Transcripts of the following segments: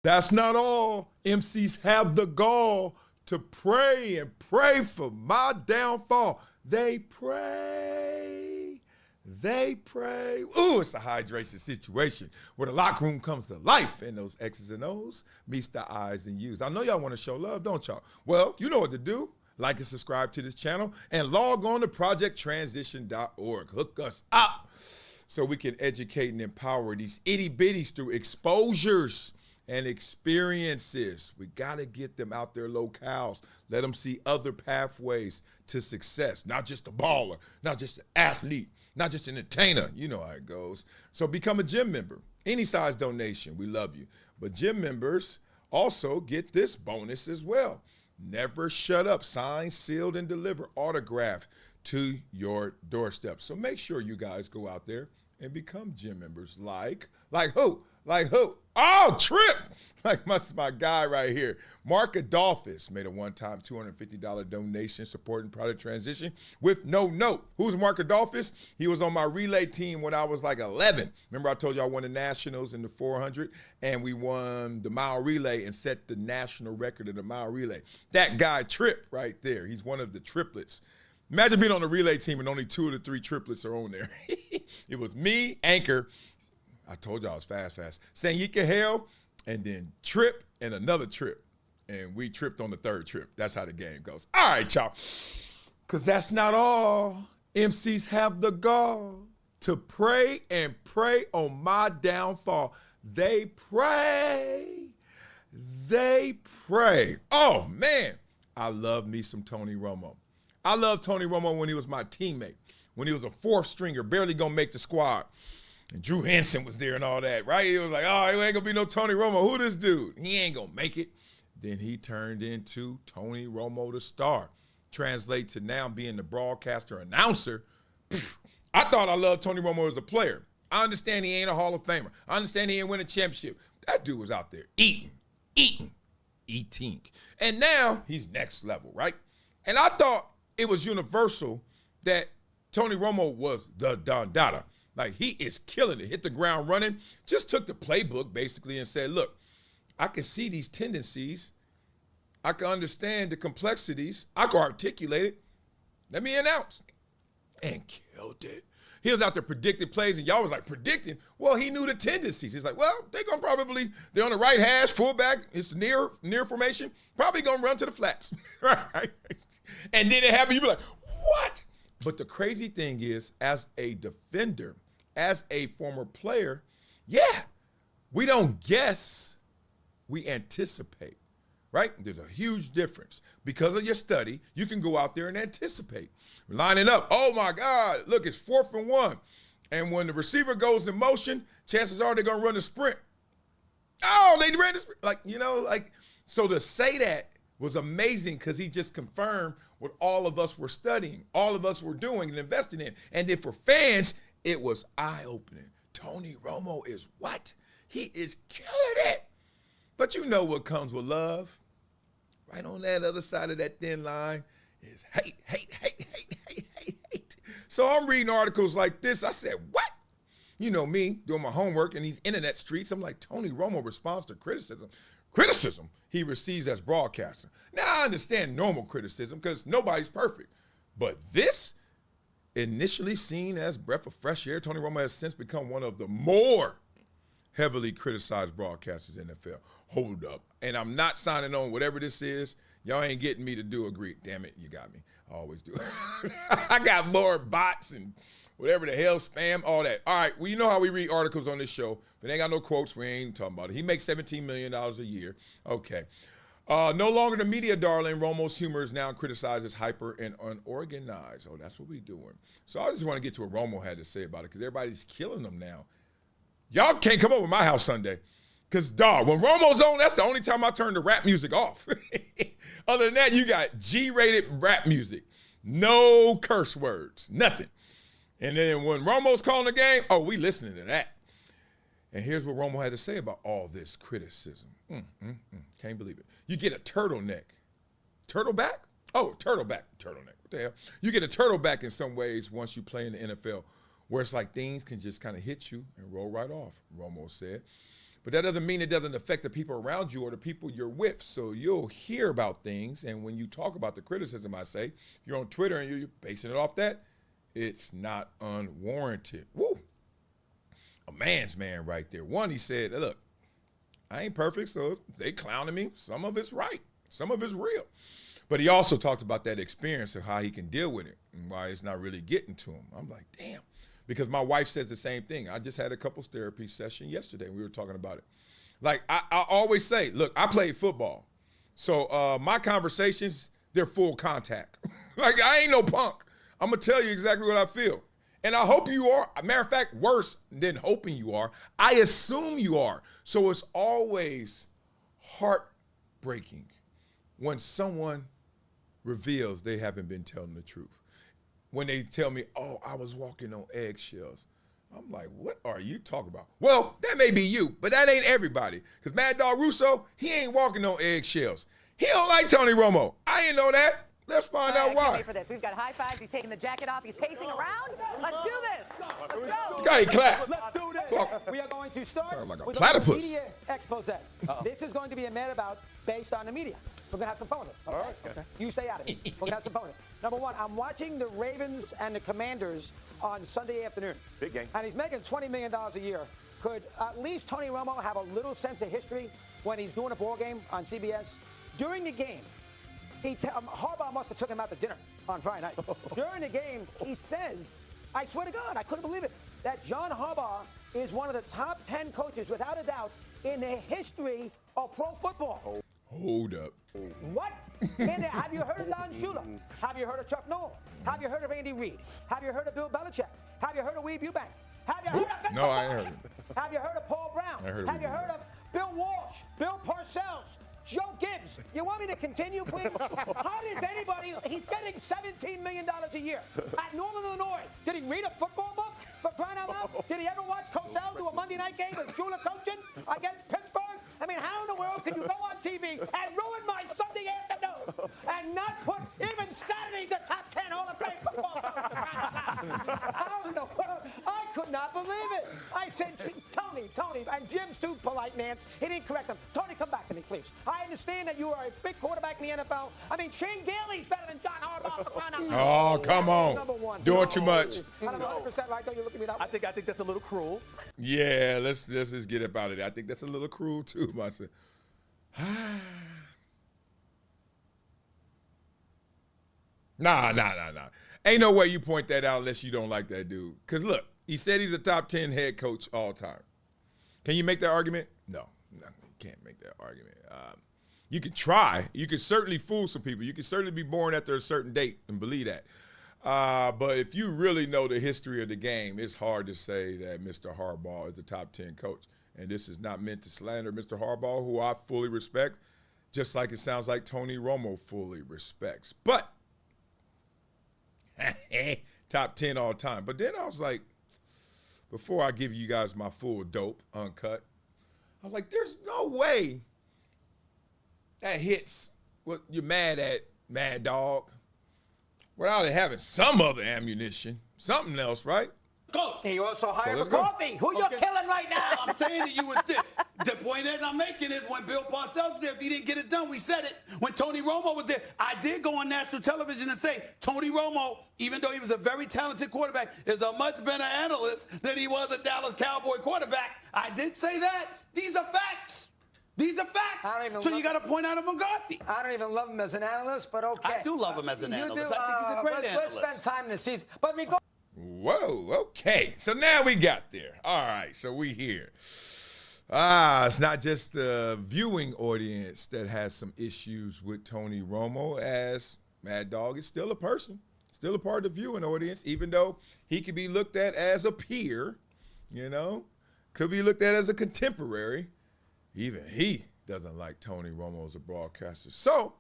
That's not all. MCs have the gall to pray and pray for my downfall. They pray. They pray. Ooh, it's a hydration situation where the locker room comes to life and those X's and O's meets the I's and U's. I know y'all want to show love, don't y'all? Well, you know what to do. Like and subscribe to this channel and log on to projecttransition.org. Hook us up so we can educate and empower these itty bitties through exposures and experiences. We got to get them out their locales. Let them see other pathways to success. Not just a baller, not just an athlete, not just an entertainer. You know how it goes. So become a gym member. Any size donation, we love you. But gym members also get this bonus as well. Never shut up. Signed, sealed, and deliver autograph to your doorstep. So make sure you guys go out there and become gym members. Like who? Like who? Oh, Trip! Like my guy right here. Mark Adolphus made a one-time $250 donation supporting Product Transition with no note. Who's Mark Adolphus? He was on my relay team when I was like 11. Remember I told you I won the Nationals in the 400, and we won the mile relay and set the national record in the mile relay. That guy, Trip, right there. He's one of the triplets. Imagine being on the relay team and only 2 of the 3 triplets are on there. It was me, Anchor. I told y'all I was fast. Sanyika Hale, and then Trip and another Trip. And we tripped on the 3rd trip. That's how the game goes. All right, y'all. Because that's not all. MCs have the gall to pray and pray on my downfall. They pray. They pray. Oh, man. I love me some Tony Romo. I love Tony Romo when he was my teammate, when he was a 4th stringer, barely going to make the squad. And Drew Henson was there and all that, right? He was like, oh, it ain't going to be no Tony Romo. Who this dude? He ain't going to make it. Then he turned into Tony Romo the star. Translate to now being the broadcaster announcer. I thought I loved Tony Romo as a player. I understand he ain't a Hall of Famer. I understand he ain't win a championship. That dude was out there eating. And now he's next level, right? And I thought it was universal that Tony Romo was the Don Dada. Like, he is killing it. Hit the ground running. Just took the playbook, basically, and said, look, I can see these tendencies. I can understand the complexities. I can articulate it. Let me announce. And killed it. He was out there predicting plays, and y'all was like, predicting? Well, he knew the tendencies. He's like, well, they're on the right hash, fullback. It's near formation. Probably going to run to the flats. Right? And then it happened. You be like, what? But the crazy thing is, as a defender, as a former player, yeah, we don't guess, we anticipate, right? There's a huge difference. Because of your study, you can go out there and anticipate. Lining up, oh my God, look, it's 4th and 1. And when the receiver goes in motion, chances are they're going to run the sprint. Oh, they ran the sprint. So to say that was amazing because he just confirmed what all of us were studying, all of us were doing and investing in. And then for fans, it was eye-opening. Tony Romo is what? He is killing it. But you know what comes with love. Right on that other side of that thin line is hate. So I'm reading articles like this. I said, what? You know me, doing my homework in these internet streets. I'm like, Tony Romo responds to criticism he receives as broadcaster. Now, I understand normal criticism because nobody's perfect. But this, initially seen as breath of fresh air, Tony Romo has since become one of the more heavily criticized broadcasters in the NFL. Hold up. And I'm not signing on whatever this is. Y'all ain't getting me to do agree. Damn it, you got me. I always do. I got more bots and whatever the hell, spam, all that. All right, well, you know how we read articles on this show. If it ain't got no quotes, we ain't talking about it. He makes $17 million a year. Okay. No longer the media darling, Romo's humor is now criticized as hyper and unorganized. Oh, that's what we doing. So I just want to get to what Romo had to say about it because everybody's killing them now. Y'all can't come over my house Sunday. Because, dog, when Romo's on, that's the only time I turn the rap music off. Other than that, you got G-rated rap music. No curse words, nothing. And then when Romo's calling the game, oh, we listening to that. And here's what Romo had to say about all this criticism. Can't believe it. You get a turtleneck. Turtleback? Oh, turtleback. Turtleneck. What the hell? You get a turtleback in some ways once you play in the NFL, where it's like things can just kind of hit you and roll right off, Romo said. But that doesn't mean it doesn't affect the people around you or the people you're with. So you'll hear about things, and when you talk about the criticism, I say, if you're on Twitter and you're basing it off that, it's not unwarranted. Woo! A man's man right there. One, he said, look, I ain't perfect, so they clowning me. Some of it's right. Some of it's real. But he also talked about that experience of how he can deal with it and why it's not really getting to him. I'm like, damn. Because my wife says the same thing. I just had a couples therapy session yesterday. We were talking about it. Like, I always say, look, I played football. So my conversations, they're full contact. Like, I ain't no punk. I'm going to tell you exactly what I feel. And I hope you are. Matter of fact, worse than hoping you are, I assume you are. So it's always heartbreaking when someone reveals they haven't been telling the truth. When they tell me, oh, I was walking on eggshells. I'm like, what are you talking about? Well, that may be you, but that ain't everybody. Because Mad Dog Russo, he ain't walking on eggshells. He don't like Tony Romo. I didn't know that. Let's find out why. I can't wait for this. We've got high fives. He's taking the jacket off. He's pacing around. Let's do this. Let's go. Okay, clap. Let's do this. We are going to start like a with platypus. a media expose. This is going to be a man about based on the media. We're going to have some fun with it. Okay? All right. Okay. You stay out of it. We're going to have some fun with it. Number one, I'm watching the Ravens and the Commanders on Sunday afternoon. Big game. And he's making $20 million a year. Could at least Tony Romo have a little sense of history when he's doing a ball game on CBS? During the game, Harbaugh must have took him out to dinner on Friday night. During the game, he says, I swear to God, I couldn't believe it, that John Harbaugh is one of the top 10 coaches, without a doubt, in the history of pro football. Hold up. What? Have you heard of Don Shula? Have you heard of Chuck Noll? Have you heard of Andy Reid? Have you heard of Bill Belichick? Have you heard of Weeb Eubank? Have you heard of No, I ain't heard him. Have you heard of Paul Brown? Have you heard of Bill Walsh? Bill Parcells? Joe Gibbs, you want me to continue, please? How does anybody, he's getting $17 million a year at Northern Illinois. Did he read a football book for crying out loud? Did he ever watch Cosell do a Monday night game with Shula coaching against Pittsburgh? I mean, how in the world can you go on TV and ruin my Sunday afternoon and not put even Saturday's a top 10 Hall of Fame football coach? How in the world? I could not believe it. I said, Tony, and Jim's too polite, Nance. He didn't correct him. Tony, come back to me, please. I understand that you are a big quarterback in the NFL. I mean, Shane Gailey's better than John Harbaugh. Oh, come on. Number one. Doing too much. I'm 100% right, though. You look at me that way. I think that's a little cruel. Yeah, let's just get up out of there. I think that's a little cruel too, myself. Nah. Ain't no way you point that out unless you don't like that dude. Because look, he said he's a top 10 head coach all time. Can you make that argument? No, you can't make that argument. You could try. You could certainly fool some people. You could certainly be born after a certain date and believe that. But if you really know the history of the game, it's hard to say that Mr. Harbaugh is a top 10 coach. And this is not meant to slander Mr. Harbaugh, who I fully respect, just like it sounds like Tony Romo fully respects. But top 10 all time. But then I was like, before I give you guys my full dope, uncut, I was like, there's no way that hits what you're mad at, Mad Dog, without it having some other ammunition, something else, right? Go. He also hired let's for go. coffee. Who you killing right now? I'm saying to you is this. The point that I'm making is when Bill Parcells was there, if he didn't get it done, we said it. When Tony Romo was there, I did go on national television and say, Tony Romo, even though he was a very talented quarterback, is a much better analyst than he was a Dallas Cowboy quarterback. I did say that. These are facts. These are facts. So you got to point out a McGarty. I don't even love him as an analyst, but okay. I do love him as an analyst. Do, I think he's a great analyst. Let's spend time in the season. But we go. Whoa, okay. So now we got there. All right, so we here. It's not just the viewing audience that has some issues with Tony Romo, as Mad Dog is still a person, still a part of the viewing audience, even though he could be looked at as a peer, could be looked at as a contemporary. Even he doesn't like Tony Romo as a broadcaster. So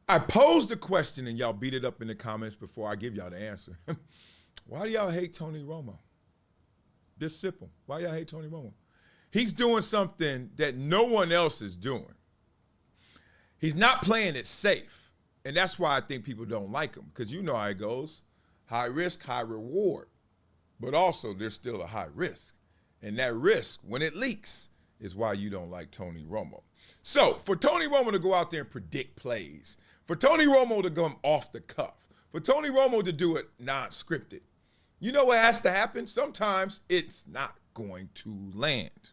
I posed the question, and y'all beat it up in the comments before I give y'all the answer. Why do y'all hate Tony Romo? This simple. Why y'all hate Tony Romo? He's doing something that no one else is doing. He's not playing it safe. And that's why I think people don't like him, because you know how it goes. High risk, high reward. But also there's still a high risk. And that risk, when it leaks, is why you don't like Tony Romo. So for Tony Romo to go out there and predict plays, for Tony Romo to come off the cuff, for Tony Romo to do it non-scripted, you know what has to happen? Sometimes it's not going to land.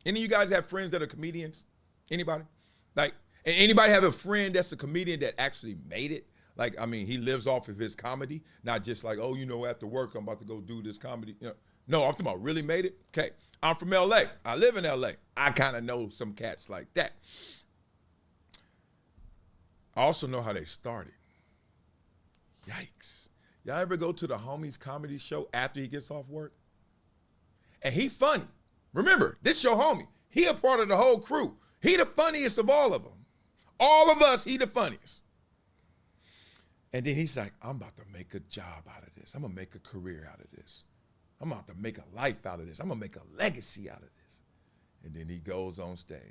Any of you guys have friends that are comedians? Anybody? Like, and anybody have a friend that's a comedian that actually made it? Like, I mean, he lives off of his comedy, not just like, oh, you know, after work, I'm about to go do this comedy. You know, no, I'm talking about really made it. Okay, I'm from LA. I live in LA. I kind of know some cats like that. I also know how they started. Yikes. Y'all ever go to the homie's comedy show after he gets off work? And he funny. Remember, this your homie. He a part of the whole crew. He the funniest of all of them. All of us, he the funniest. And then he's like, I'm about to make a job out of this. I'm going to make a career out of this. I'm about to make a life out of this. I'm going to make a legacy out of this. And then he goes on stage.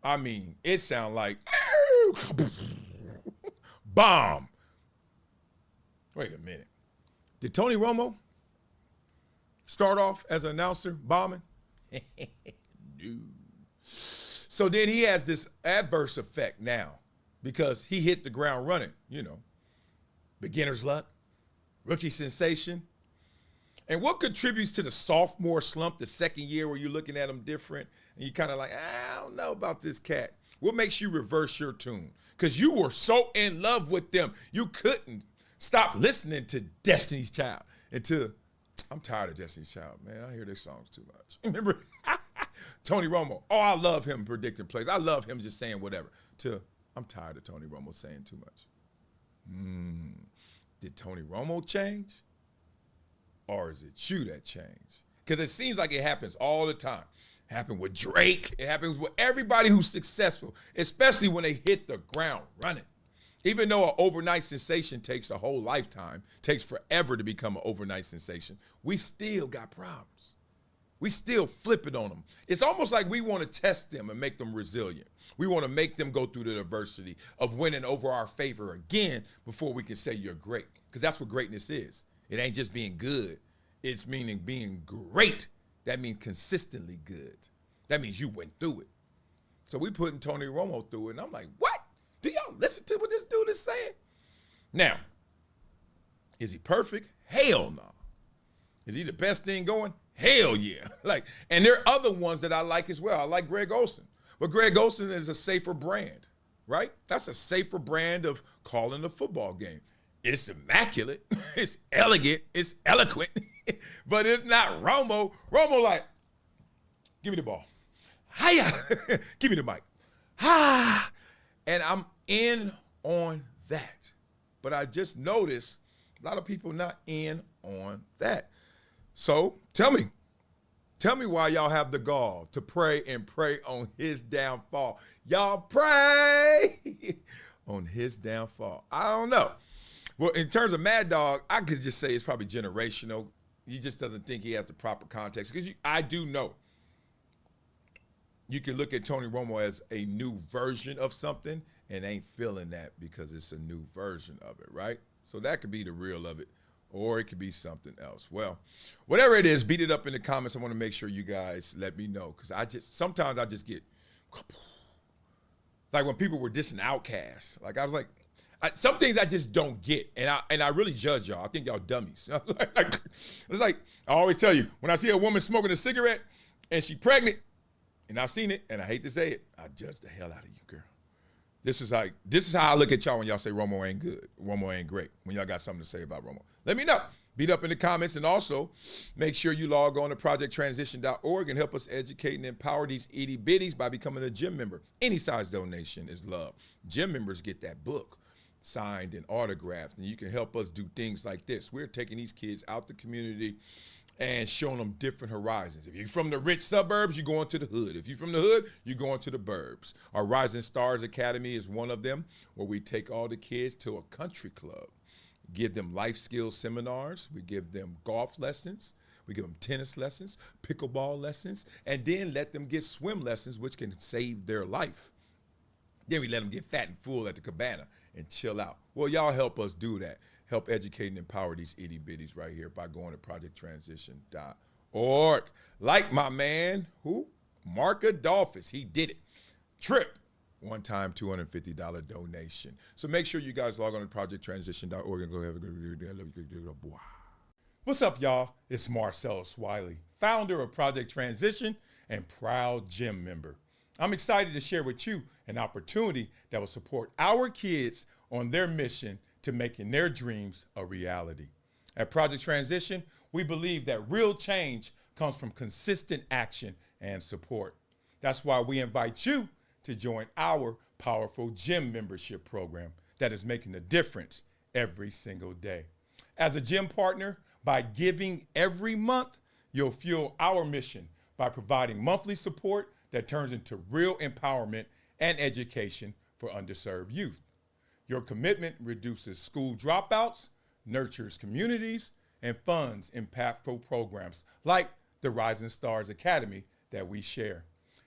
I mean, it sounds like, bomb. Wait a minute. Did Tony Romo start off as an announcer bombing? No. So then he has this adverse effect now because he hit the ground running, you know. Beginner's luck, rookie sensation. And what contributes to the sophomore slump, the second year where you're looking at him different and you're kind of like, I don't know about this cat. What makes you reverse your tune? Because you were so in love with them, you couldn't stop listening to Destiny's Child until, I'm tired of Destiny's Child, man. I hear their songs too much. Remember? Tony Romo. Oh, I love him predicting plays. I love him just saying whatever. I'm tired of Tony Romo saying too much. Did Tony Romo change? Or is it you that changed? Because it seems like it happens all the time. It happened with Drake. It happens with everybody who's successful, especially when they hit the ground running. Even though an overnight sensation takes a whole lifetime, takes forever to become an overnight sensation, we still got problems. We still flip it on them. It's almost like we want to test them and make them resilient. We want to make them go through the adversity of winning over our favor again before we can say you're great. Because that's what greatness is. It ain't just being good. It's meaning being great. That means consistently good. That means you went through it. So we putting Tony Romo through it, and I'm like, what? Do y'all listen to what this dude is saying? Now, is he perfect? Hell no. Is he the best thing going? Hell yeah. And there are other ones that I like as well. I like Greg Olsen. But Greg Olsen is a safer brand, right? That's a safer brand of calling a football game. It's immaculate. It's elegant. It's eloquent. But it's not Romo. Romo like, give me the ball. Hiya. Give me the mic. Ha. And I'm in on that. But I just noticed a lot of people not in on that. So tell me why y'all have the gall to pray and pray on his downfall. Y'all pray on his downfall. I don't know. Well, in terms of Mad Dog, I could just say it's probably generational. He just doesn't think he has the proper context. Because I do know. You can look at Tony Romo as a new version of something and ain't feeling that because it's a new version of it, right? So that could be the real of it. Or it could be something else. Well, whatever it is, beat it up in the comments. I want to make sure you guys let me know. Because sometimes I just get, like when people were dissing Outkast. Like I was like, some things I just don't get. And I really judge y'all. I think y'all dummies. It's like, I always tell you, when I see a woman smoking a cigarette and she pregnant, and I've seen it, and I hate to say it, I judge the hell out of you, girl. This is how I look at y'all when y'all say Romo ain't good, Romo ain't great, when y'all got something to say about Romo. Let me know. Beat up in the comments, and also make sure you log on to projecttransition.org and help us educate and empower these itty bitties by becoming a gym member. Any size donation is love. Gym members get that book signed and autographed, and you can help us do things like this. We're taking these kids out the community and showing them different horizons. If you're from the rich suburbs, you're going to the hood. If you're from the hood, you're going to the burbs. Our Rising Stars Academy is one of them, where we take all the kids to a country club, give them life skills seminars, we give them golf lessons, we give them tennis lessons, pickleball lessons, and then let them get swim lessons, which can save their life. Then we let them get fat and full at the cabana and chill out. Well, y'all help us do that. Help educate and empower these itty bitties right here by going to projecttransition.org. Org. Like my man, who? Mark Adolphus. He did it. Trip. One-time $250 donation. So make sure you guys log on to projecttransition.org and go have a good day. What's up, y'all? It's Marcellus Wiley, founder of Project Transition and proud gym member. I'm excited to share with you an opportunity that will support our kids on their mission to making their dreams a reality. At Project Transition, we believe that real change comes from consistent action and support. That's why we invite you to join our powerful gym membership program that is making a difference every single day. As a gym partner, by giving every month, you'll fuel our mission by providing monthly support that turns into real empowerment and education for underserved youth. Your commitment reduces school dropouts, nurtures communities, and funds impactful programs like the Rising Stars Academy that we share.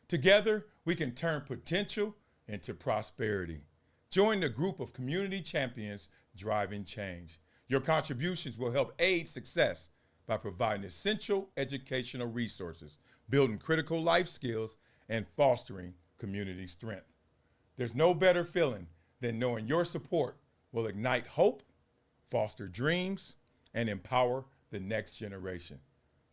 Together, we can turn potential into prosperity. Join the group of community champions driving change. Your contributions will help aid success by providing essential educational resources, building critical life skills, and fostering community strength. There's no better feeling than knowing your support will ignite hope, foster dreams, and empower the next generation.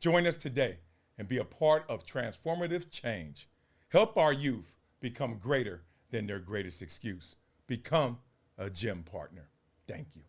Join us today and be a part of transformative change. Help our youth become greater than their greatest excuse. Become a gym partner. Thank you.